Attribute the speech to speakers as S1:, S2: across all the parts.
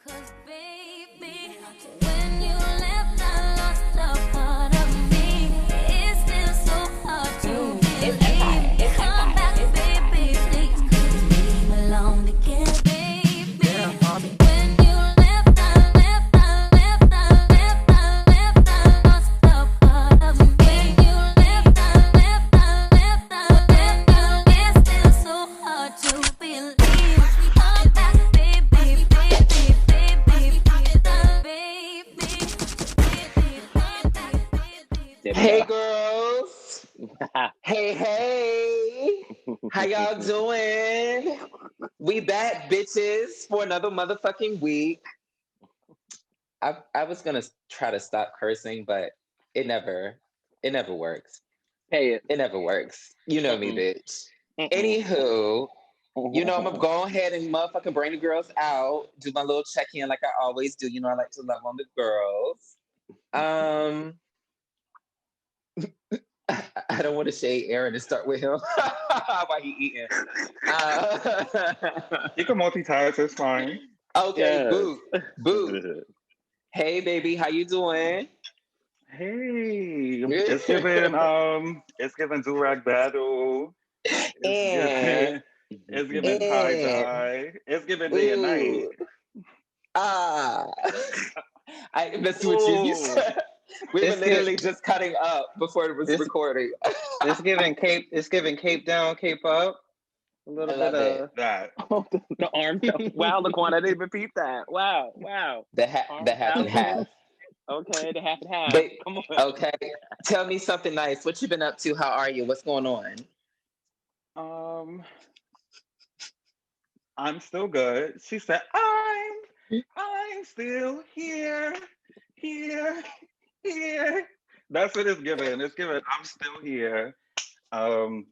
S1: 'Cause baby, when you left, I lost a part of me. It's still so hard to believe. Come back, baby, please. 'Cause we belong together, baby. When you left, I left, I left, I left, I left, I lost a part of me. When you left, I left, I left, I left, I left. It's still so hard to believe. Come back, baby, baby, baby, baby,
S2: There we
S3: Hey
S2: go.
S3: girls. Hey. How y'all doing? We back, bitches, for another motherfucking week. I was gonna try to stop cursing, but it never works.
S2: Hey,
S3: It never works. You know me, bitch. Anywho, I'm gonna go ahead and motherfucking bring the girls out, do my little check-in like I always do. I like to love on the girls. I don't want to shade Aaron and start with him while he eating.
S4: You can multitask, it's fine.
S3: Okay,
S2: yes.
S3: boo. Hey, baby, how you doing?
S4: Hey, it's giving Durag battle.
S3: And,
S4: It's giving tie dye. It's giving day and night.
S3: ooh, ah, I messed with you. You
S4: Ooh.
S3: said we were
S5: It's
S3: literally just cutting up before it was
S5: This-
S3: recording.
S5: It's giving cape. It's giving cape down, cape up. A little
S3: I
S5: bit
S3: love it.
S5: of.
S4: That.
S2: The arm. Wow, Laquan, I didn't even peep that. Wow.
S3: The half and half.
S2: Okay, the half and half.
S3: But
S2: Come on.
S3: okay, tell me something nice. What you been up to? How are you? What's going on?
S4: I'm still good. She said, I'm still here. That's what it's giving. It's giving, I'm still here. Um,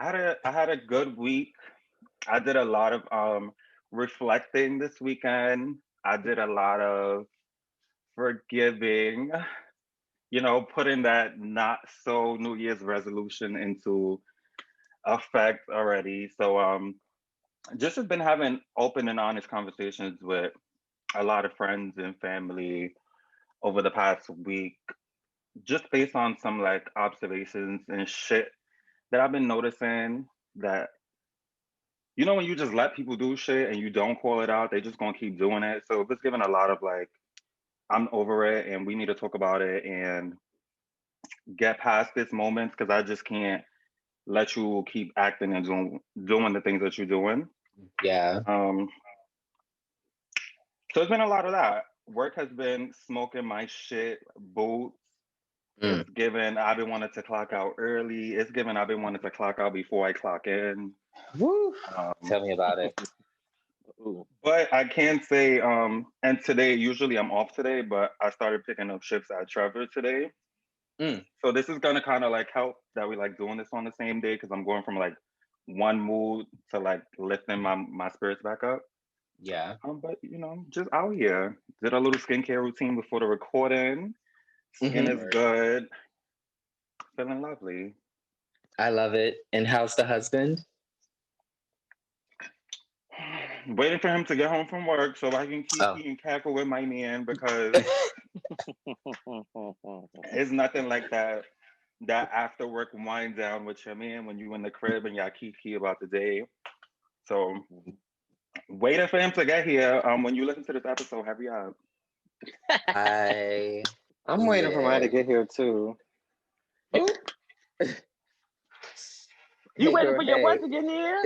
S4: I had a good week. I did a lot of reflecting this weekend. I did a lot of forgiving, putting that not so New Year's resolution into effect already. So just have been having open and honest conversations with a lot of friends and family over the past week, just based on some like observations and shit that I've been noticing that when you just let people do shit and you don't call it out, they just gonna keep doing it. So it's given a lot of like, I'm over it and we need to talk about it and get past this moment because I just can't let you keep acting and doing the things that you're doing.
S3: Yeah.
S4: So it's been a lot of that. Work has been smoking my shit boots. It's given I've been wanting to clock out early. It's given I've been wanting to clock out before I clock in.
S3: Woo. Tell me about it.
S2: Ooh.
S4: But I can say, and today, usually I'm off today, but I started picking up shifts at Trevor today. So this is gonna kind of like help that we like doing this on the same day because I'm going from like one mood to like lifting my spirits back up.
S3: Yeah.
S4: But just out here, did a little skincare routine before the recording. Skin is good, feeling lovely.
S3: I love it. And how's the husband?
S4: Waiting for him to get home from work so I can keep eating cackle with my man because it's nothing like that after work wind down with your man when you in the crib and y'all kiki about the day. So waiting for him to get here. When you listen to this episode, hurry up.
S5: I'm waiting for mine to get here too.
S2: You waiting for your wife to get here?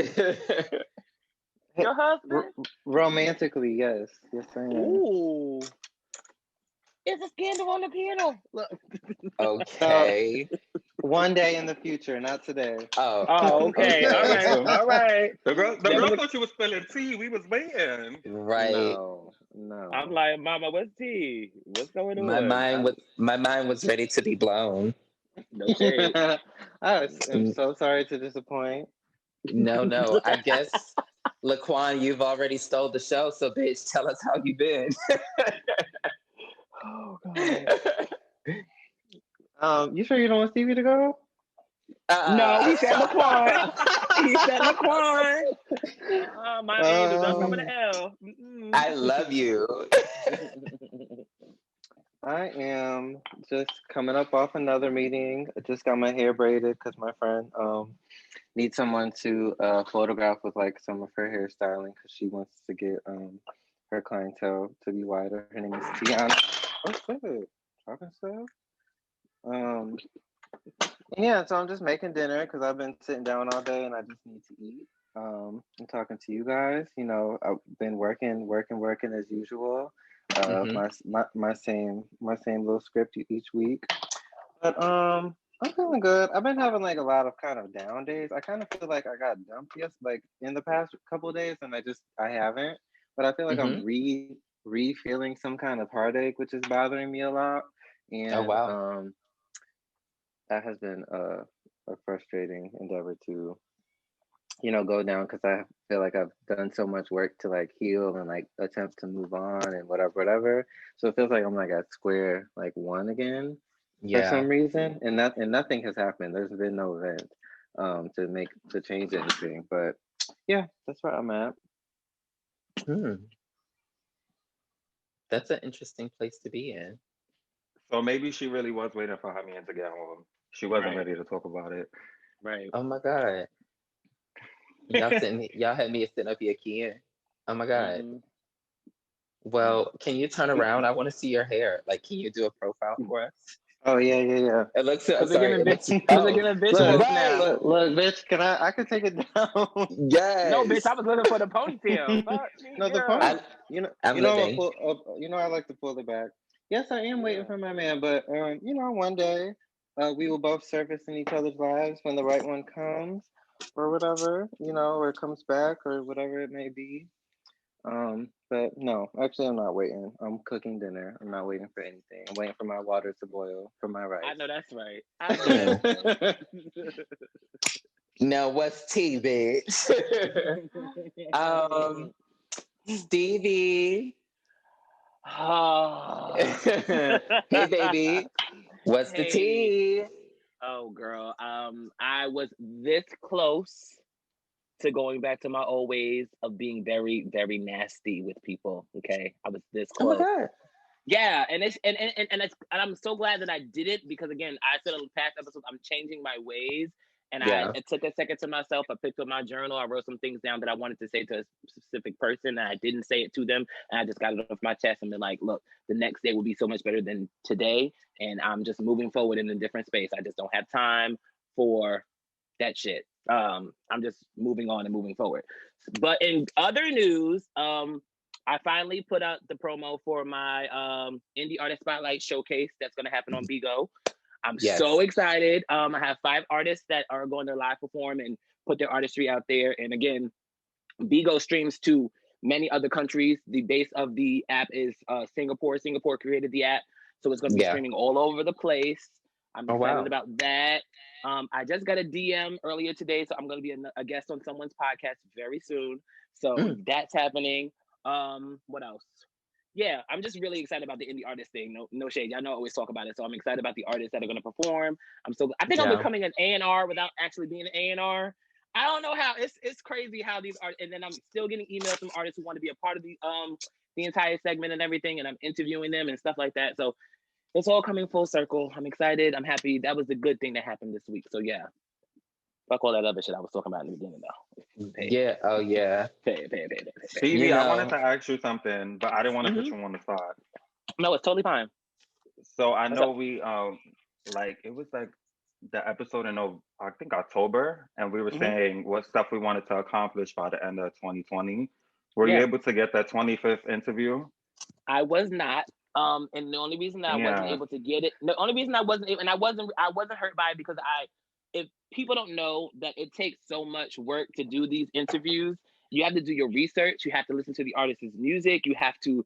S2: Your husband?
S5: Romantically, yes. Yes, I am.
S2: Ooh. It's a scandal on the piano. Look.
S3: Okay.
S5: One day in the future, not today.
S2: Oh, okay. All right.
S4: The girl thought you was spilling tea. We was waiting.
S3: Right.
S5: No.
S2: I'm like, Mama, what's tea? What's going on?
S3: My mind was ready to be blown.
S2: No shade.
S5: I'm so sorry to disappoint.
S3: No. I guess, Laquan, you've already stole the show, so bitch, tell us how you been.
S5: Oh God. You sure you don't want Stevie to go?
S2: No, he said Laquan. He said Laquan. My angel, don't come with the L.
S3: I love you.
S5: I am just coming up off another meeting. I just got my hair braided because my friend needs someone to photograph with like some of her hairstyling because she wants to get her clientele to be wider. Her name is Tiana. What's that? Talking stuff. Yeah, so I'm just making dinner because I've been sitting down all day and I just need to eat. I'm talking to you guys. You know, I've been working as usual.
S3: Mhm.
S5: My same little script each week. But I'm feeling good. I've been having like a lot of kind of down days. I kind of feel like I got dumped like in the past couple of days, and I haven't. But I feel like I'm
S3: Mhm.
S5: re feeling some kind of heartache, which is bothering me a lot,
S3: Oh
S5: and
S3: wow.
S5: that has been a frustrating endeavor to go down because I feel like I've done so much work to like heal and like attempt to move on and whatever. So it feels like I'm like at square like one again for
S3: Yeah.
S5: some reason, and nothing has happened. There's been no event to change anything. But yeah, that's where I'm at.
S3: Hmm. That's an interesting place to be in.
S4: So maybe she really was waiting for her man to get home. She wasn't
S2: Right.
S4: ready to talk about it.
S2: Right.
S3: Oh my god. Y'all had me sitting up here keying. Oh my god.
S2: Mm-hmm.
S3: Well, can you turn around? I want to see your hair. Like, can you do a profile for us?
S5: Oh yeah.
S3: It looks
S2: Cause they're
S3: sorry,
S2: giving
S3: it looks
S2: cause they're
S3: oh
S2: giving bitch
S5: Look,
S2: voice
S3: right.
S2: now.
S5: bitch. I could take it down.
S2: No, bitch,
S3: Yes.
S2: I was looking for the ponytail. Fuck me,
S5: No, the
S2: girl.
S5: pony.
S3: I
S5: You
S3: I'm
S5: know,
S3: living.
S5: I like to pull it back. Yes, I am waiting
S2: Yeah.
S5: for my man, but one day, we will both surface in each other's lives when the right one comes, or whatever, or comes back, or whatever it may be. But no, actually, I'm not waiting. I'm cooking dinner. I'm not waiting for anything. I'm waiting for my water to boil for my
S2: I
S5: rice.
S2: know that's right. I know
S3: Mm.
S2: that's right.
S3: Now what's tea, bitch? um, Stevie.
S2: Oh.
S3: Hey, baby. What's the
S2: Hey.
S3: tea?
S2: Oh, girl. I was this close to going back to my old ways of being very, very nasty with people. Okay, I was this
S3: Oh my
S2: close.
S3: god.
S2: Yeah, and I'm so glad that I did it because again, I said on the past episode, I'm changing my ways. And
S3: Yeah.
S2: I took a second to myself. I picked up my journal. I wrote some things down that I wanted to say to a specific person, and I didn't say it to them. And I just got it off my chest and been like, look, the next day will be so much better than today. And I'm just moving forward in a different space. I just don't have time for that shit. I'm just moving on and moving forward. But in other news, I finally put out the promo for my Indie Artist Spotlight Showcase that's going to happen on Bigo. I'm so
S3: Yes.
S2: excited. I have 5 artists that are going to live perform and put their artistry out there. And again, Bigo streams to many other countries. The base of the app is Singapore. Singapore created the app, so it's going to be
S3: Yeah.
S2: streaming all over the place. I'm
S3: Oh
S2: excited
S3: wow.
S2: about that. I just got a DM earlier today, so I'm going to be a guest on someone's podcast very soon. So
S3: Mm.
S2: that's happening. What else? Yeah, I'm just really excited about the indie artist thing. No shade. Y'all know I always talk about it. So I'm excited about the artists that are going to perform. I think I'm
S3: Yeah.
S2: becoming an A&R without actually being an A&R. I don't know how it's crazy how these are, and then I'm still getting emails from artists who want to be a part of the entire segment and everything, and I'm interviewing them and stuff like that. So it's all coming full circle. I'm excited. I'm happy. That was the good thing that happened this week. So yeah, fuck all that other shit I was talking about in the beginning though. Pay,
S3: Yeah. Oh yeah.
S2: pay.
S3: You
S4: Stevie, I wanted
S3: know.
S4: to ask you something, but I didn't want to put
S2: Mm-hmm.
S4: you on the spot.
S2: No, it's totally fine.
S4: So I
S2: What's up?
S4: know we like it was like the episode in I think October, and we were
S2: Mm-hmm.
S4: saying what stuff we wanted to accomplish by the end of 2020. Were you
S2: Yeah,
S4: able to get that 25th interview?
S2: I was not. And the only reason that I wasn't
S4: Yeah.
S2: able to get it, the only reason I wasn't able, and I wasn't hurt by it because if people don't know that it takes so much work to do these interviews, you have to do your research, you have to listen to the artist's music, you have to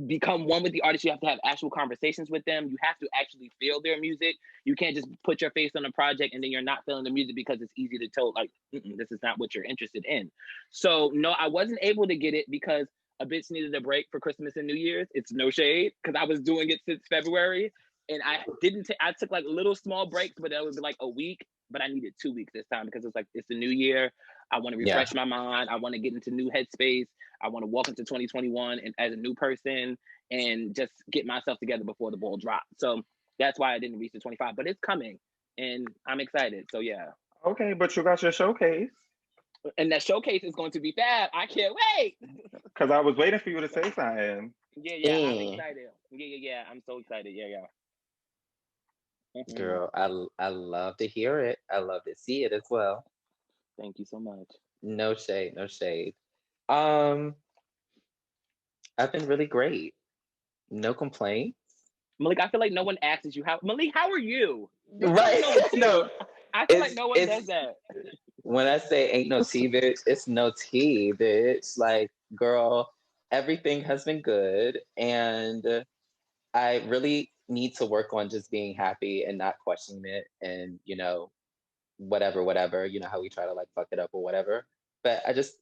S2: become one with the artist, you have to have actual conversations with them, you have to actually feel their music. You can't just put your face on a project and then you're not feeling the music because it's easy to tell like this is not what you're interested in. So no, I wasn't able to get it because a bitch needed a break for Christmas and New Year's. It's no shade because I was doing it since February, and I didn't. I took like little small breaks, but that would be like a week. But I needed 2 weeks this time because it's like it's the new year. I want to
S3: Yeah.
S2: refresh my mind. I want to get into new headspace. I want to walk into 2021 and as a new person and just get myself together before the ball drops. So that's why I didn't reach the 25, but it's coming and I'm excited. So yeah.
S4: Okay, but you got your showcase.
S2: And that showcase is going to be fab. I can't wait.
S4: Because I was waiting for you to say something.
S2: Yeah, I'm excited. Yeah. I'm so excited. Yeah. Mhm.
S3: Girl, I love to hear it. I love to see it as well.
S2: Thank you so much.
S3: No shade, no shade. Um, I've been really great. No complaints.
S2: Malik, I feel like no one asks you how. Malik, how are you? We want to
S3: Right?
S2: know with
S3: No,
S2: you. I feel like
S3: it's
S2: no one does
S3: it's
S2: that.
S3: when I say ain't no tea, bitch, it's no tea, bitch. Like, girl, everything has been good, and I really need to work on just being happy and not questioning it, and whatever. You know how we try to like fuck it up or whatever. But I just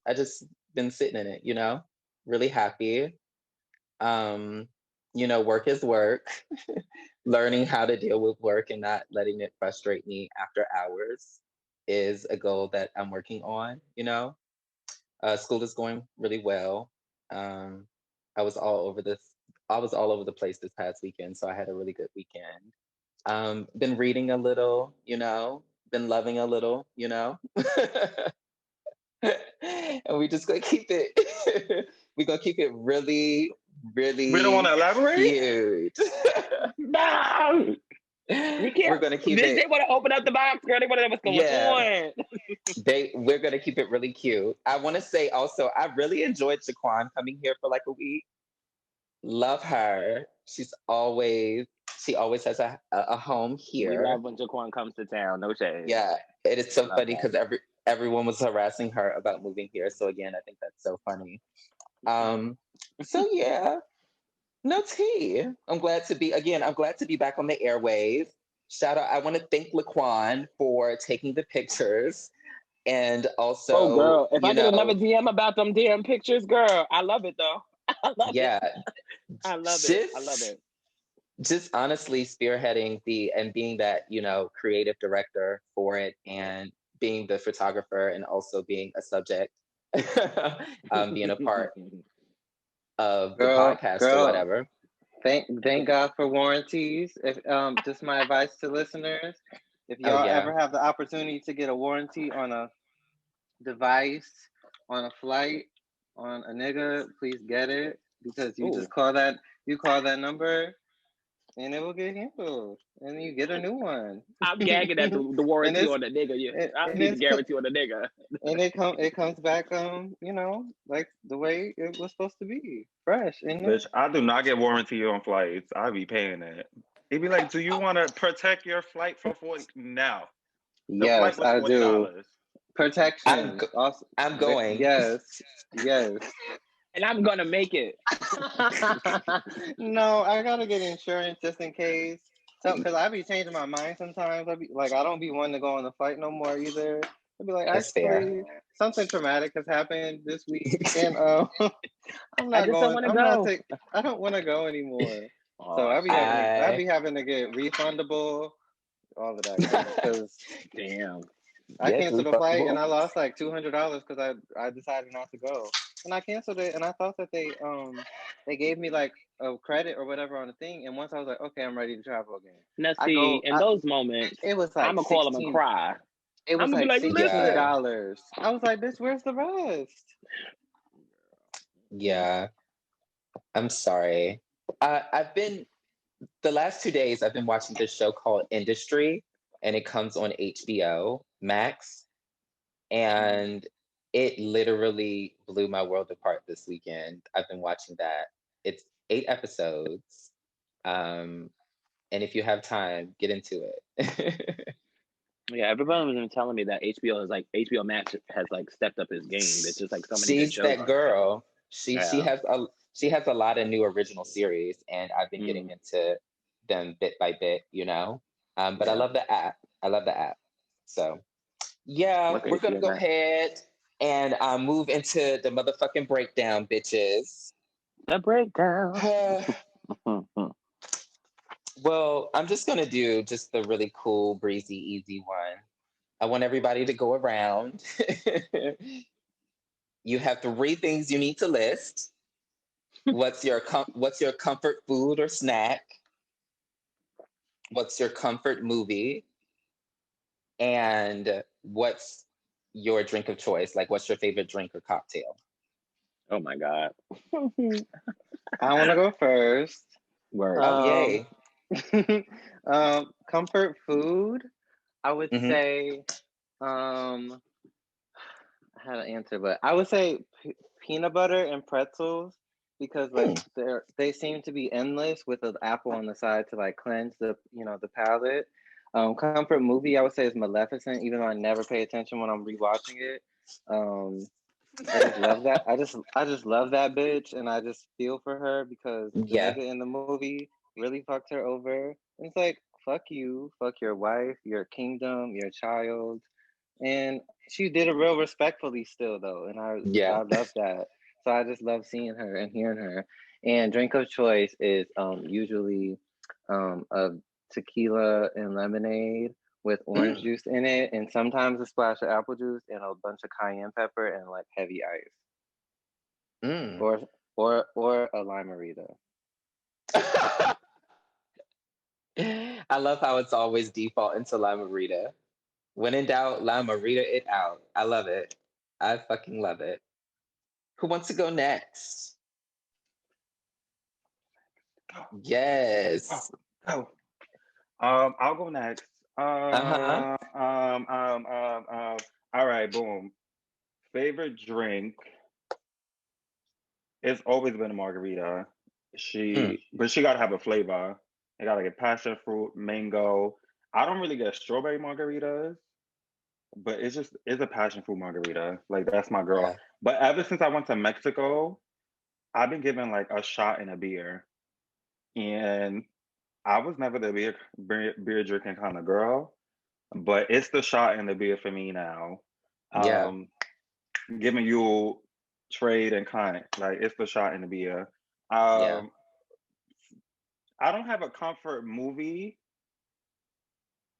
S3: been sitting in it, really happy. Um, work is work. Learning how to deal with work and not letting it frustrate me after hours is a goal that I'm working on. School is going really well. Um, I was all over this. I was all over the place this past weekend, so I had a really good weekend. Been reading a little, been loving a little, and we just gonna keep it. We gonna keep it really,
S4: We don't want
S3: really
S4: to elaborate?
S3: cute.
S2: No, we
S3: We're
S2: can't.
S3: gonna keep
S2: They
S3: it.
S2: want to open up the box, girl. They want to know what's going
S3: Yeah,
S2: on.
S3: we're gonna keep it really cute. I want to say also, I really enjoyed Jaquan coming here for like a week. Love her. She always has a home
S2: We
S3: here.
S2: love when Jaquan comes to town. No shade.
S3: Yeah, it is so
S2: Love
S3: funny
S2: that.
S3: because everyone was harassing her about moving here. So again, I think that's so funny. Um, so yeah, no tea. I'm glad to be back on the airwaves. Shout out, I want to thank Laquan for taking the pictures and
S2: Oh,
S3: also,
S2: girl. If I get another DM about them damn pictures, girl, I love it though. I love it.
S3: yeah,
S2: I love it. I love
S3: just
S2: it.
S3: just honestly spearheading the and being that, creative director for it and being the photographer and also being a subject, being a part of the podcast or
S5: Girl,
S3: whatever.
S5: thank God for warranties. If just my advice to listeners, if
S3: Oh
S5: y'all
S3: yeah.
S5: ever have the opportunity to get a warranty on a device, on a flight, on a nigga, please get it because
S2: Ooh.
S5: you call that number and it will get handled and you get a new one.
S2: I'm gagging at the
S5: and
S2: warranty
S5: it's
S2: on the nigga. Yeah, I
S5: and
S2: need the
S5: it's
S2: guarantee on the nigga.
S5: and it comes back like the way it was supposed to be, fresh and new.
S4: Bitch, I do not get warranty on flights. I be paying it. He'd be like, "Do you want to protect your flight for 40?" No, the flight
S5: Yes,
S4: was
S5: I do.
S4: $40.
S3: I'm
S5: Protection.
S3: go-
S5: Also,
S3: I'm going.
S5: yes, yes.
S2: And I'm gonna make it.
S5: No, I gotta get insurance just in case. So, cause I be changing my mind sometimes. I be like, I don't be wanting to go on the flight no more either. I'd be like,
S3: That's fair.
S5: actually, something traumatic has happened this week, and I'm
S2: I
S5: not
S2: just don't
S5: going.
S2: want to
S5: I'm not
S2: go.
S5: take. I don't want to go anymore. So
S2: Oh
S5: I be having
S2: shit!
S5: to. I be
S3: I
S5: having to get refundable, all of that, cause
S2: Damn.
S5: I
S3: yes,
S5: canceled a flight and
S3: refundable.
S5: I lost like $200 because I decided not to go. And I canceled it and I thought that they gave me like a credit or whatever on the thing. And once I was like, okay, I'm ready to travel again.
S2: Now
S5: I
S2: see,
S5: go.
S2: in those moments,
S5: It was
S2: I'm
S5: like
S2: gonna call him and
S5: 16.
S2: cry.
S5: It
S2: I'm
S5: was
S2: gonna be
S5: like
S2: like,
S5: sixteen
S2: listen.
S3: Yeah,
S5: dollars. I was like, bitch, where's the rest?
S3: yeah. I'm sorry. I've been the last 2 days. I've been watching this show called Industry, and it comes on HBO Max, and it literally blew my world apart this weekend. I've been watching that. It's 8 episodes, and if you have time, get into it.
S2: Yeah, everyone was telling me that HBO is like HBO Max has like stepped up his game. There's just like so many good
S3: She's
S2: shows
S3: that
S2: on there.
S3: girl.
S2: Yeah.
S3: She has a lot of new original series, and I've been getting
S2: Mm,
S3: into them bit by bit. But I
S2: yeah.
S3: love the app. I love the app. So yeah,
S2: What's
S3: we're gonna
S2: HBO
S3: go
S2: Max?
S3: ahead and move into the motherfucking breakdown, bitches.
S2: The breakdown.
S3: Well, I'm just gonna do just the really cool, breezy, easy one. I want everybody to go around You have three things you need to list. What's your comfort food or snack? What's your comfort movie? And what's your drink of choice? Like, what's your favorite drink or cocktail?
S2: Oh my God.
S5: I want to go first.
S2: Word.
S3: Oh, yay.
S5: Comfort food. I would
S3: Mhm.
S5: say, I had an answer, but I would say peanut butter and pretzels because like they seem to be endless with an apple on the side to like cleanse the palate. Comfort movie I would say is Maleficent, even though I never pay attention when I'm rewatching it. I just love that. I just love that bitch, and I just feel for her because the
S3: Yeah.
S5: nigga in the movie really fucked her over. And it's like, fuck you, fuck your wife, your kingdom, your child, and she did it real respectfully still though, and
S3: Yeah.
S5: I love that. So I just love seeing her and hearing her. And drink of choice is usually a tequila and lemonade with orange juice in it, and sometimes a splash of apple juice and a bunch of cayenne pepper and like heavy ice,
S3: Mm.
S5: or a limerita.
S3: I love how it's always default into La Marita. When in doubt, La Marita it out. I love it. I fucking love it. Who wants to go next?
S4: Go,
S3: Yes.
S4: go. I'll go next.
S3: Uh-huh.
S4: All right, boom. Favorite drink. It's always been a margarita.
S3: Mm.
S4: But she gotta have a flavor. It gotta get passion fruit, mango. I don't really get strawberry margaritas, but it's a passion fruit margarita. Like that's my girl.
S3: Yeah.
S4: But ever since I went to Mexico, I've been given like a shot and a beer, and I was never the beer drinking kind of girl, but it's the shot and the beer for me now.
S3: Yeah.
S4: Um, Giving you trade and kind, like it's the shot and the beer.
S3: Yeah.
S4: Um, I don't have a comfort movie.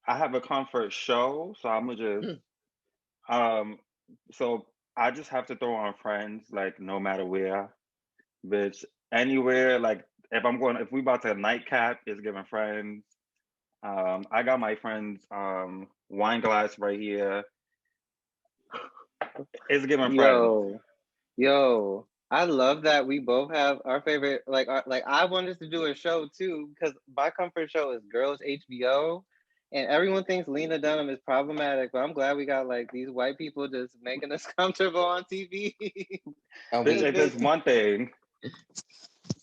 S4: I have a comfort show, so I'm gonna just
S3: Mm.
S4: um so I just have to throw on Friends, like no matter where, bitch, anywhere. Like if we about to nightcap, it's giving Friends. I got my friend's wine glass right here. It's giving Friends.
S5: Yo, yo, I love that we both have our favorite. Like I wanted to do a show too because my comfort show is Girls HBO, and everyone thinks Lena Dunham is problematic, but I'm glad we got like these white people just making us comfortable on TV.
S3: And
S4: Bitch,
S3: we
S4: if there's one thing.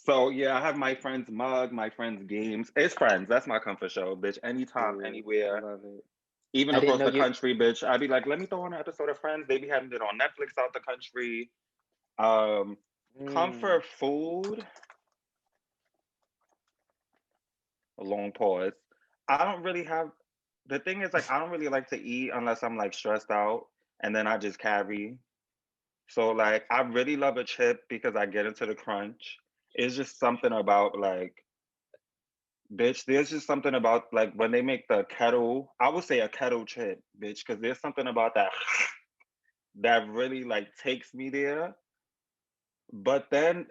S4: So yeah, I have my friend's mug, my friend's games. It's Friends. That's my comfort show, bitch. Anytime,
S5: Ooh, I
S4: anywhere,
S5: love it.
S4: even
S3: I didn't
S4: across
S3: know
S4: the
S3: you.
S4: country, bitch. I'd be like, let me throw on an episode of Friends. They be having it on Netflix out the country. Um,
S5: Mm.
S4: Comfort food. A long pause. I don't really have. The thing is, like, I don't really like to eat unless I'm like stressed out, and then I just carry. So like, I really love a chip because I get into the crunch. It's just something about like, bitch. There's just something about like when they make the kettle. I would say a kettle chip, bitch, because there's something about that that really like takes me there. But then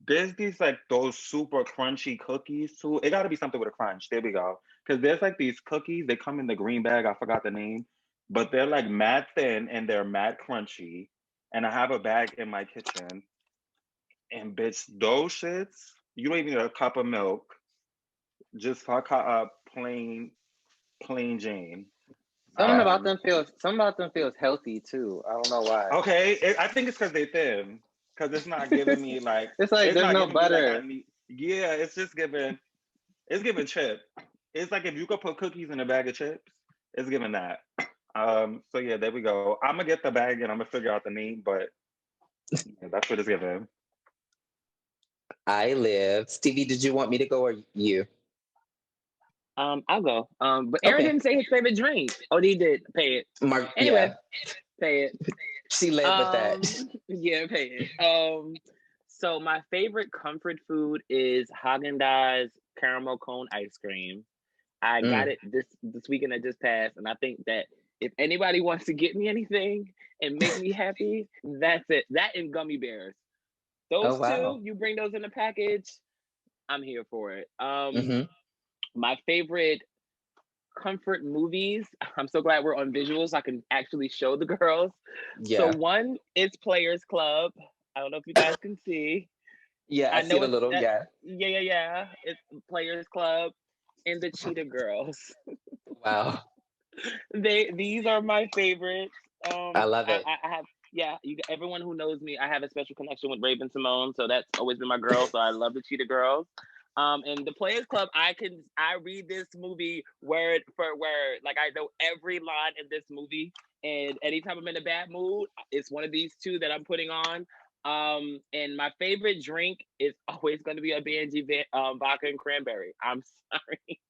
S4: there's these like those super crunchy cookies too. It got to be something with a crunch. There we go. Because there's like these cookies. They come in the green bag. I forgot the name, but they're like mad thin and they're mad crunchy. And I have a bag in my kitchen. And bitch, those shits, you don't even need a cup of milk. Just fuck her up plain Jane. Um,
S5: Something about them feels healthy too. I don't know why.
S4: okay, I think it's because they thin. Because
S5: It's like
S4: it's
S5: there's
S4: not
S5: no
S4: giving me like I
S5: butter.
S4: need. Yeah, it's giving chip. It's like if you could put cookies in a bag of chips, it's giving that. So yeah, there we go. I'm gonna get the bag and I'm gonna figure out the name, but yeah, that's what it's giving.
S3: I live. Stevie, did you want me to go or you?
S2: I'll go. But Aaron
S3: Okay.
S2: didn't say his favorite drink. Oh, he did. Pay it.
S3: Mark,
S2: Anyway,
S3: yeah.
S2: pay it.
S3: She led with that.
S2: Yeah, pay it. So my favorite comfort food is Haagen-Dazs caramel cone ice cream. I got
S3: Mm.
S2: it this weekend that just passed, and I think that If anybody wants to get me anything and make me happy, that's it. That and gummy bears.
S3: Oh
S2: Those
S3: wow.
S2: two, you bring those in a package, I'm here for it.
S3: Mm-hmm.
S2: My favorite comfort movies. I'm so glad we're on visuals. So I can actually show the girls. So
S3: Yeah.
S2: one is Players Club. I don't know if you guys can see.
S3: Yeah, I
S2: I
S3: see
S2: know
S3: the
S2: it's
S3: little,
S2: that.
S3: yeah.
S2: Yeah. It's Players Club and the Cheetah Girls.
S3: Wow.
S2: These are my favorites.
S3: I love it.
S2: I have everyone who knows me, I have a special connection with Raven Simone, so that's always been my girl. So I love the Cheetah Girls. And the Players Club, I read this movie word for word. Like I know every line in this movie. And anytime I'm in a bad mood, it's one of these two that I'm putting on. And my favorite drink is always going to be a B&G vodka and cranberry. I'm sorry.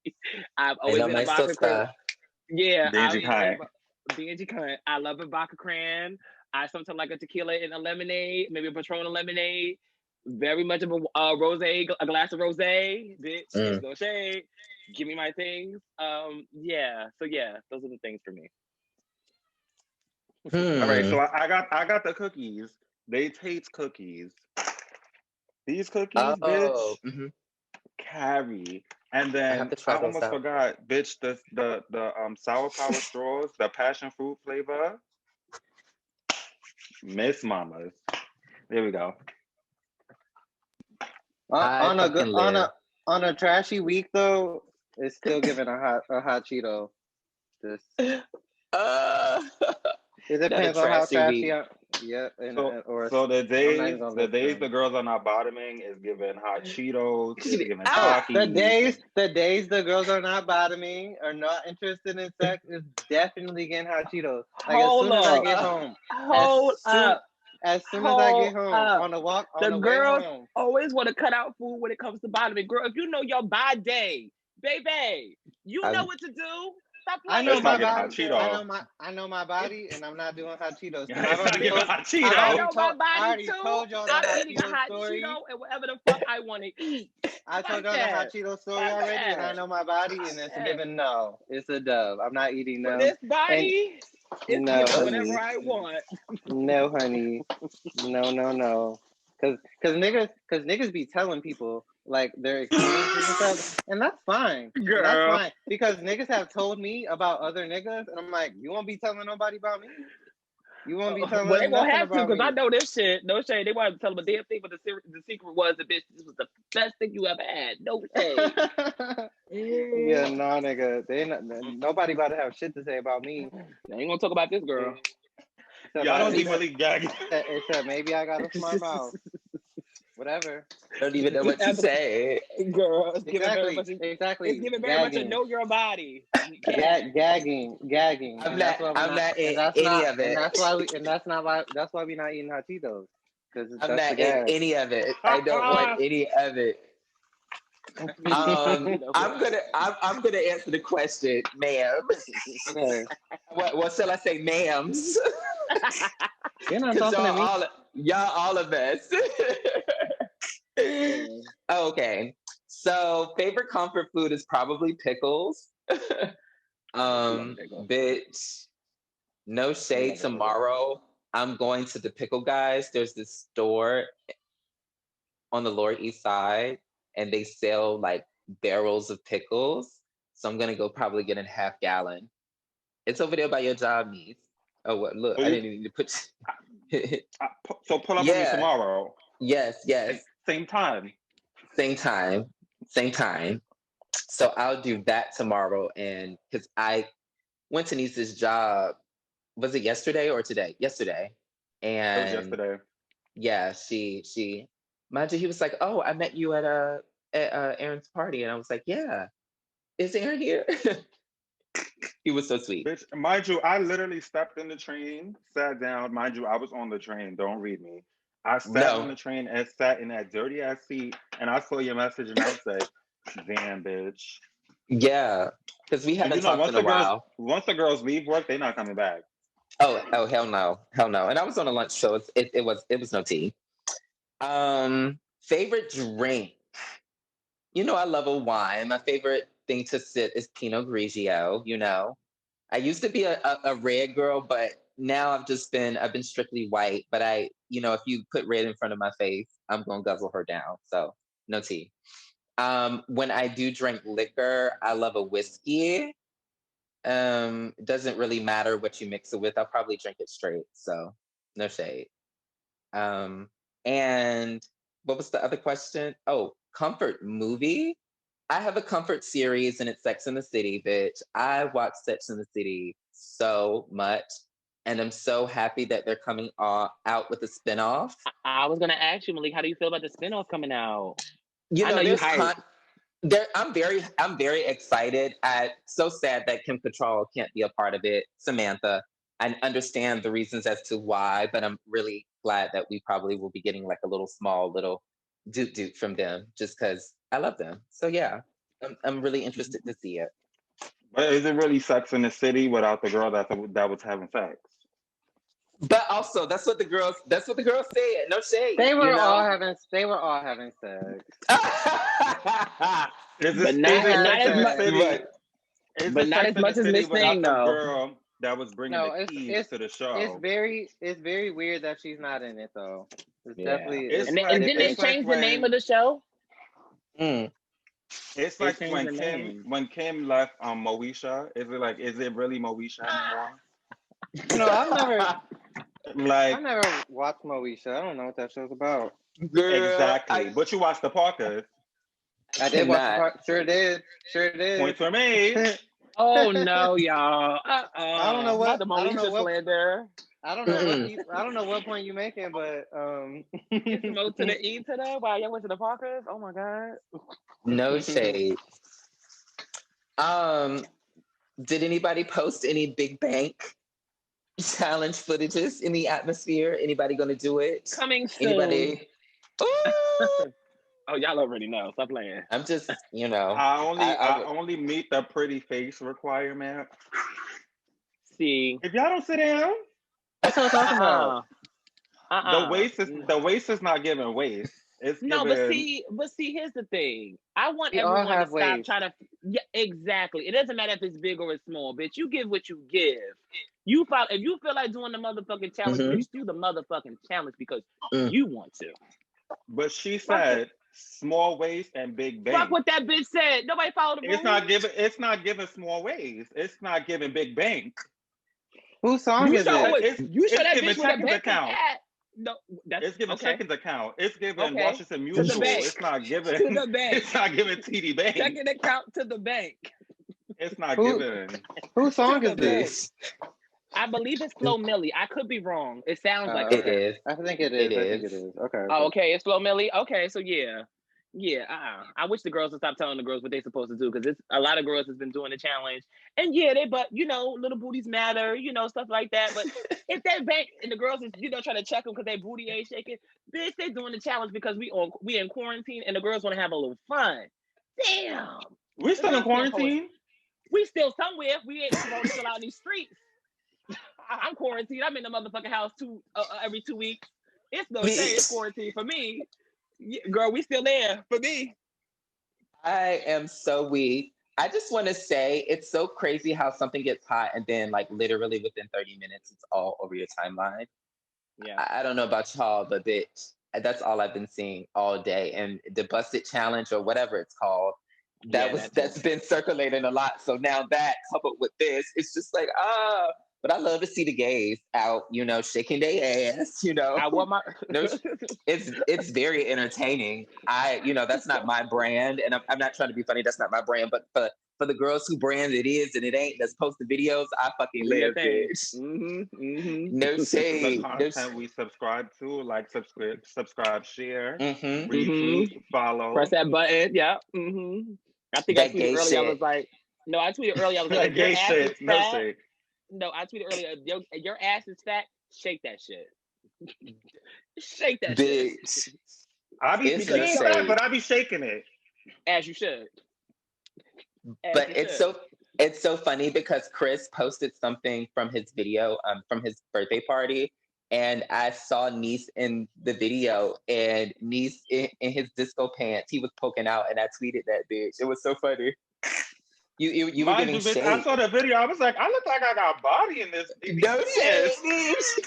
S2: I've
S3: I
S2: always
S3: know
S2: been a
S3: my
S2: vodka cranberry.
S3: sister.
S2: Yeah,
S4: Benji Kai.
S2: B&G cunt. I love a vodka cran. I sometimes like a tequila and a lemonade, maybe a Patron and lemonade. Very much of a rosé, a glass of rosé, bitch. It's
S3: Mm.
S2: no shade. Give me my things. Yeah. So yeah, those are the things for me.
S4: All right,
S3: Hmm.
S4: so I got the cookies. They taste cookies. These cookies, bitch,
S3: Oh, hmm.
S4: carry. And
S3: I have
S4: then
S3: to
S4: I
S3: try those
S4: almost
S3: out.
S4: forgot, bitch, the sour power straws, the passion fruit flavor, Miss Mamas. There we go.
S3: I
S5: On a good
S3: fucking live.
S5: on a trashy week though, it's still giving a hot Cheeto. Just
S3: Uh,
S5: it
S3: not a
S5: depends on how
S3: trashy
S5: trashy
S3: week.
S5: I yeah,
S4: So
S5: or
S4: so
S5: I'm not even gonna
S4: the
S5: list
S4: days
S5: them.
S4: the girls are not bottoming is giving hot Cheetos, is giving
S5: Oh,
S3: Ah,
S4: Takis.
S5: the days the girls are not bottoming or not interested in sex is definitely getting hot Cheetos. Like as
S2: Hold
S5: soon as I
S2: up.
S5: get
S3: uh,
S5: home, as
S2: Hold
S5: soon
S2: up.
S5: as soon as I
S2: Hold
S5: get home
S2: up.
S5: on the walk on
S2: The
S5: the way
S2: girls
S5: home.
S2: always want to cut out food when it comes to bottoming. Girl, if you know your body, baby, you know
S3: I'm,
S2: what to do. Stop
S5: I know
S2: playing
S4: It's
S2: with
S5: my
S4: not
S2: me,
S4: giving
S5: body.
S4: hot
S2: baby girl.
S4: Cheeto.
S5: I know my body, and I'm not doing hot Cheetos because
S4: It's not giving
S2: Bitch,
S4: hot
S2: I
S4: Cheeto.
S2: know my
S5: I
S2: body
S5: already
S2: too.
S5: told y'all the
S2: I'm
S5: hot
S2: eating a
S5: Cheeto
S2: hot
S5: story.
S2: Cheeto and whatever the fuck I want to eat.
S5: I
S2: Fuck
S5: told y'all the hot
S2: that.
S5: Cheeto story
S2: Fuck
S5: already, and I
S2: that.
S5: know my body,
S2: Fuck
S5: and it's a
S2: that.
S5: given no. It's a dub. I'm not eating
S2: For
S5: them.
S2: this
S5: And
S2: body, it's
S5: no,
S2: giving whatever
S5: honey.
S2: I want.
S5: No, honey. No. Cause niggas be telling people like their experiences and stuff, and that's fine. And that's
S2: Girl.
S5: fine because niggas have told me about other niggas, and I'm like, you won't be telling nobody about me. You won't be telling
S2: Well, they
S5: them
S2: won't
S5: nothing
S2: have to
S5: about
S2: because I
S5: me.
S2: know this shit. No shade. They wanted to tell them a damn thing, but the secret was the bitch. This was the best thing you ever had. No shade.
S5: Yeah,
S2: Mm.
S5: no, nigga. Nobody about to have shit to say about me.
S2: They ain't gonna talk about this girl.
S5: Except
S4: Y'all
S5: I
S4: don't see
S5: except,
S4: Malik gagging.
S5: except maybe I got a smart mouth. Whatever.
S3: I don't even know what to say.
S2: Girl, it's giving very much. It's
S5: Exactly.
S2: giving very much a
S5: Gagging.
S2: know your body. Cat.
S5: Gagging. And that's why we
S3: I'm
S5: not
S3: not in
S5: and that's
S3: any
S5: not
S3: of
S5: and
S3: it.
S5: that's why we and that's why we not eating hot Cheetos. Because
S3: I'm
S5: that's the
S3: not in
S5: gas.
S3: any of it. I don't want any of it.
S2: You know what?
S3: I'm gonna answer the question, ma'am.
S5: Okay.
S3: What shall I say, ma'ams?
S5: You're not
S3: Because
S5: talking to me.
S3: y'all all of us. Okay. So favorite comfort food is probably pickles.
S2: Love pickles.
S3: Bitch, no shade
S2: Love a pickle.
S3: tomorrow. I'm going to the pickle guys. There's this store on the Lower East Side, and they sell like barrels of pickles. So I'm gonna go probably get a half gallon. It's over there by your job, niece. Oh, what? Look,
S4: So
S3: I
S4: you,
S3: didn't even put.
S4: so pull up on me
S3: Yeah.
S4: tomorrow.
S3: Yes.
S4: Same time.
S3: Same time. Same time. So I'll do that tomorrow, and because I went to Niece's job, was it yesterday or today? Yesterday,
S4: It was
S3: and
S4: yesterday.
S3: yeah, she, mind you, he was like, "Oh, I met you at Aaron's party," and I was like, "Yeah, is Aaron here?" He was so sweet.
S4: Bitch, mind you, I literally stepped in the train, sat down. Mind you, I was on the train. Don't read me. I sat on
S3: No,
S4: the train and sat in that dirty ass seat, and I saw your message, and I was like, "Damn, bitch."
S3: yeah, because we
S4: And you
S3: haven't
S4: know,
S3: talked in a while.
S4: once the girls leave work, they're not coming back.
S3: Oh, hell no, hell no. And I was on a lunch, so it was no tea. Favorite drink. You know, I love a wine. My favorite thing to sip is Pinot Grigio. You know, I used to be a red girl, but now I've been strictly white. But if you put red in front of my face, I'm gonna guzzle her down. So no tea. When I do drink liquor, I love a whiskey. It doesn't really matter what you mix it with. I'll probably drink it straight. So no shade. Um, and what was the other question? Oh, comfort movie. I have a comfort series and it's Sex in the City, bitch. I watch Sex in the City so much. And I'm so happy that they're coming out with a spinoff.
S2: I was gonna ask you, Malik, how do you feel about the spinoff coming out?
S3: You
S2: I
S3: know,
S2: know you hyped.
S3: I'm very excited. So sad that Kim Cattrall can't be a part of it. Samantha. I understand the reasons as to why, but I'm really glad that we probably will be getting like a small doot from them just because I love them. So yeah, I'm really interested to see it.
S4: But is it really Sex in the City without the girl that was having sex?
S3: But also, that's what the girls said. No shade.
S5: They were
S3: you know?
S5: all having sex.
S2: But not as much.
S3: Right.
S2: But not as much as Miss Thing,
S4: the
S2: though.
S4: girl that was bringing
S5: No,
S4: the keys to the show.
S5: It's very weird that she's not in it though. It's
S2: Yeah.
S5: definitely.
S2: And didn't they change the name of the show?
S4: It's
S2: They
S4: like
S2: changed the name.
S4: when Kim left Moesha, is it really Moesha anymore?
S5: No,
S4: Like
S5: I never watched Moesha. I don't know what that show's about.
S3: Girl,
S4: exactly. But you watched the Parkers.
S5: I did watch the part. Sure did.
S4: Points were made.
S2: Oh no, y'all!
S5: I don't know what.
S2: Not the Moesha slander.
S5: I don't know what point you making, but
S2: It's Mo to the E to the. Wow, y'all went to the Parkers. Oh my god.
S3: no shade. Did anybody post any Big Bank challenge footages in the atmosphere? Anybody gonna do it?
S2: Coming soon.
S3: Anybody?
S2: Oh, y'all already know. Stop playing.
S3: I'm just,
S4: I only meet the pretty face requirement.
S2: See,
S4: if y'all don't sit down,
S5: that's what I'm talking about.
S4: The waist is not giving waist. It's
S2: no,
S4: giving...
S2: but see, here's the thing. I want
S5: We
S2: everyone
S5: all have
S2: to stop
S5: waist.
S2: trying to. Yeah, exactly. It doesn't matter if it's big or it's small, bitch. You give what you give. If you feel like doing the motherfucking challenge, bitch, do the motherfucking challenge because you want to.
S4: But she said small waist and big bang.
S2: Fuck what that bitch said. Nobody followed the rules.
S4: It's not giving small waist. It's not giving big bang.
S5: Whose song is it?
S2: You show that bitch with a bank
S4: account.
S2: No,
S4: it's giving Check-ins account. It's giving
S2: Okay.
S4: Washington Mutual. It's not giving
S2: to the bank.
S4: It's not giving TD Bank.
S2: Checking account to the bank.
S4: It's not giving.
S5: Whose song is this?
S2: I believe it's Flo Milli. I could be wrong. It sounds like
S3: it is.
S5: I think it is. Okay.
S2: Oh, okay. It's Flo Milli. Okay, so yeah. I wish the girls would stop telling the girls what they're supposed to do because a lot of girls has been doing the challenge, and but little booties matter, stuff like that. But if that bank and the girls is trying to check them because their booty ain't shaking, bitch, they doing the challenge because we in quarantine and the girls want to have a little fun. Damn,
S4: we still in quarantine.
S2: We still somewhere. We ain't still out in these streets. I'm quarantined. I'm in the motherfucking house every 2 weeks. It's no shade. It's quarantine for me. Yeah, girl, we still there for me.
S3: I am so weak. I just want to say it's so crazy how something gets hot and then like literally within 30 minutes it's all over your timeline.
S2: Yeah.
S3: I don't know about y'all, but bitch, that's all I've been seeing all day. And the busted challenge or whatever it's called, that's been circulating a lot. So now that coupled with this, it's just like but I love to see the gays out, shaking their ass,
S2: I want my
S3: it's very entertaining. That's not my brand, and I'm not trying to be funny. That's not my brand, but for the girls who brand it is and it ain't, that's posting videos, I fucking live, bitch. No shade.
S4: The content we subscribe to, like subscribe, share, retweet, follow.
S2: Press that button. Yeah. I think I tweeted earlier.
S3: Shit.
S2: I was like, no, I tweeted earlier. I was like,
S4: gay shit. No shit.
S2: No, I tweeted earlier. Your ass is fat. Shake that shit. Shake that
S3: bitch.
S2: shit.
S4: I be seeing that, but I be shaking it.
S2: As you should.
S3: It's so funny because Chris posted something from his video, from his birthday party, and I saw Nice in the video, and Nice in his disco pants, he was poking out, and I tweeted that bitch. It was so funny. You were
S4: Mind
S3: giving
S4: you, bitch, I
S3: shade.
S4: saw the video. I was like, I look like I got body in this baby.
S3: No
S4: Yes.
S3: shade.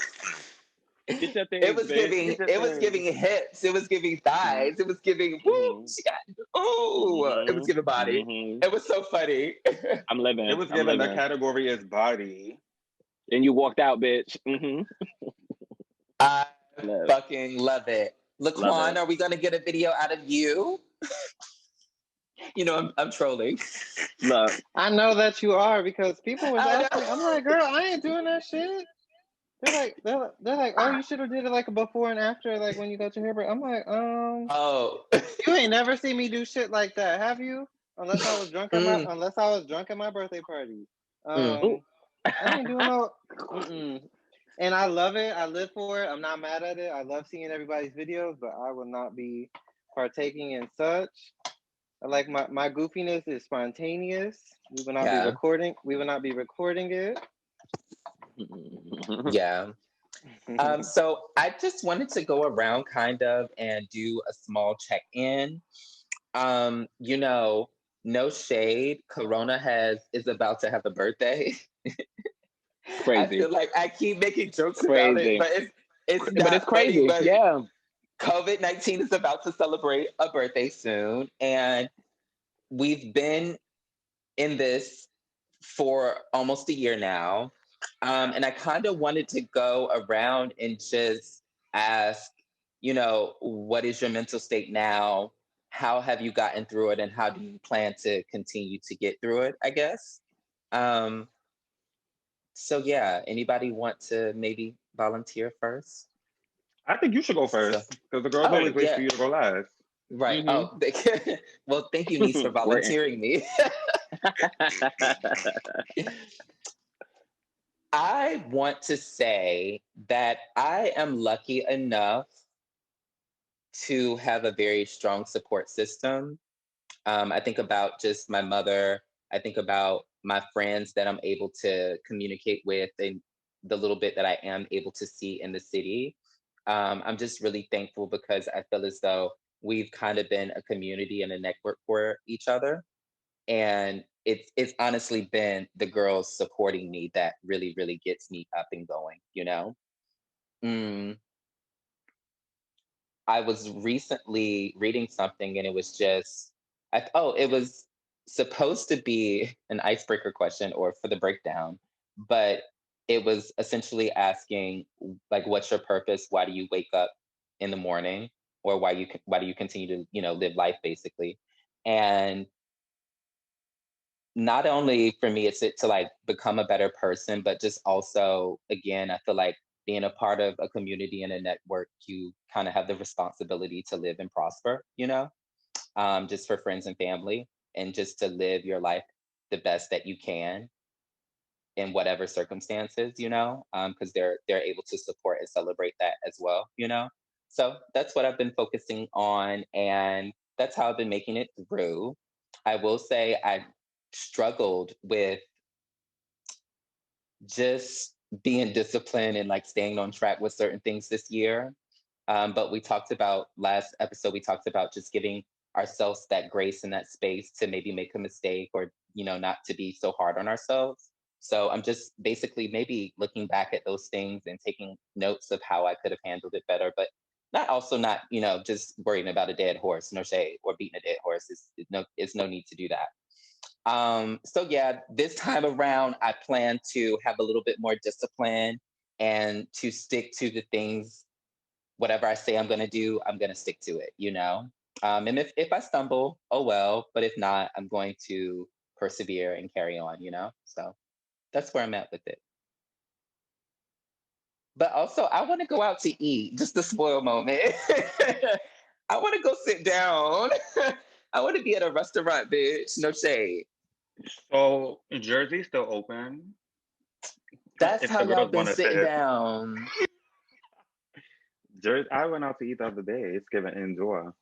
S2: Get your
S3: It
S2: things,
S3: was
S2: bitch. Get
S3: giving.
S2: your
S3: It was
S2: things.
S3: giving hips. It was giving
S2: Mm-hmm.
S3: thighs. It was giving. Woo!
S2: Mm-hmm.
S3: She got. Ooh! It was
S2: Mm-hmm.
S3: giving body.
S2: Mm-hmm.
S3: It was so funny.
S2: I'm
S4: It
S2: living.
S4: was
S2: I'm
S4: given the
S2: living.
S4: category is body.
S2: And you walked out, bitch. Mm-hmm.
S3: I
S2: Love,
S3: fucking love it.
S2: love
S3: Laquan,
S2: it.
S3: are we gonna get a video out of you? You know, I'm trolling.
S2: Look,
S5: I know that you are because people was
S3: I
S5: asking me. I'm like,
S3: know.
S5: girl, I ain't doing that shit. They're like, oh, you should have did it like a before and after, like when you got your hair braid. I'm like,
S3: Oh.
S5: you ain't never seen me do shit like that, have you?
S3: Mm,
S5: Unless I was drunk at my birthday party.
S3: mm.
S2: ooh.
S5: I ain't doing no. And I love it. I live for it. I'm not mad at it. I love seeing everybody's videos, but I will not be partaking in such. I like my goofiness is spontaneous. We will not be
S3: Yeah.
S5: recording. We will not be recording it.
S3: Yeah. So I just wanted to go around kind of and do a small check-in. You know, no shade. Corona is about to have a birthday. I
S2: Crazy.
S3: feel like I keep making jokes about it,
S2: Crazy.
S3: but it's
S2: But it's
S3: not funny.
S2: crazy.
S3: But
S2: Yeah.
S3: COVID-19 is about to celebrate a birthday soon, and we've been in this for almost a year now. And I kind of wanted to go around and just ask, what is your mental state now? How have you gotten through it? And how do you plan to continue to get through it, I guess? Um, so, yeah, anybody want to maybe volunteer first?
S4: I think you should go
S3: So,
S4: first because the girls
S3: oh,
S4: always wait for
S3: yeah,
S4: you to go last.
S3: right.
S2: Mm-hmm.
S3: Oh, well, thank you, niece, for
S2: Wait.
S3: volunteering me. I want to say that I am lucky enough to have a very strong support system. I think about just my mother. I think about my friends that I'm able to communicate with and the little bit that I am able to see in the city. I'm just really thankful because I feel as though we've kind of been a community and a network for each other. And it's honestly been the girls supporting me that really gets me up and going. Mm, I was recently reading something and it was just it was supposed to be an icebreaker question or for the breakdown, but it was essentially asking like what's your purpose? Why do you wake up in the morning? Or why do you continue to, live life basically? And not only for me, it's it to like become a better person, but just also, again, I feel like being a part of a community and a network, you kind of have the responsibility to live and prosper, just for friends and family, and just to live your life the best that you can in whatever circumstances, because they're able to support and celebrate that as well. So that's what I've been focusing on, and that's how I've been making it through. I will say I struggled with just being disciplined and like staying on track with certain things this year. But we talked about last episode, we talked about just giving ourselves that grace and that space to maybe make a mistake or, not to be so hard on ourselves. So I'm just basically maybe looking back at those things and taking notes of how I could have handled it better, but not, just worrying about a dead horse, no shade, or beating a dead horse. It's no need to do that. So yeah, this time around, I plan to have a little bit more discipline and to stick to the things, whatever I say I'm going to do, I'm going to stick to it. And if I stumble, oh well, but if not, I'm going to persevere and carry on. So that's where I'm at with it. But also, I want to go out to eat, just a spoil moment. I want to go sit down. I want to be at a restaurant, bitch. No shade.
S4: So Jersey's still open
S3: That's
S4: if
S3: how
S4: the
S3: y'all
S4: girls
S3: been
S4: want to
S3: sitting
S4: sit.
S3: down.
S4: Jersey, I went out to eat the other day. It's given indoor.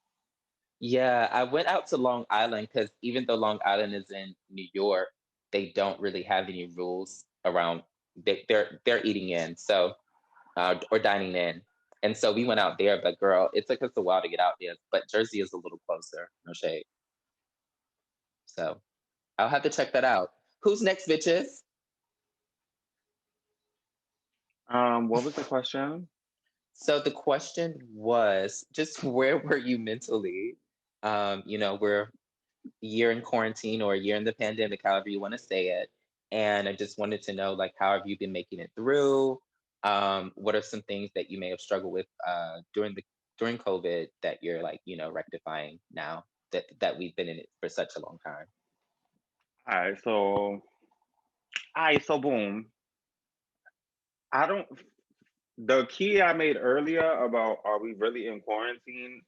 S3: Yeah, I went out to Long Island because even though Long Island is in New York, they don't really have any rules around. They're eating in, so or dining in, and so we went out there. But girl, it took us a while to get out there. But Jersey is a little closer, no shade. So I'll have to check that out. Who's next, bitches?
S4: What was the question?
S3: So the question was just where were you mentally? We're a year in quarantine or a year in the pandemic, however you want to say it. And I just wanted to know, like, how have you been making it through? What are some things that you may have struggled with during COVID that you're like, rectifying now that we've been in it for such a long time?
S4: All right, so boom. I don't. The key I made earlier about are we really in quarantine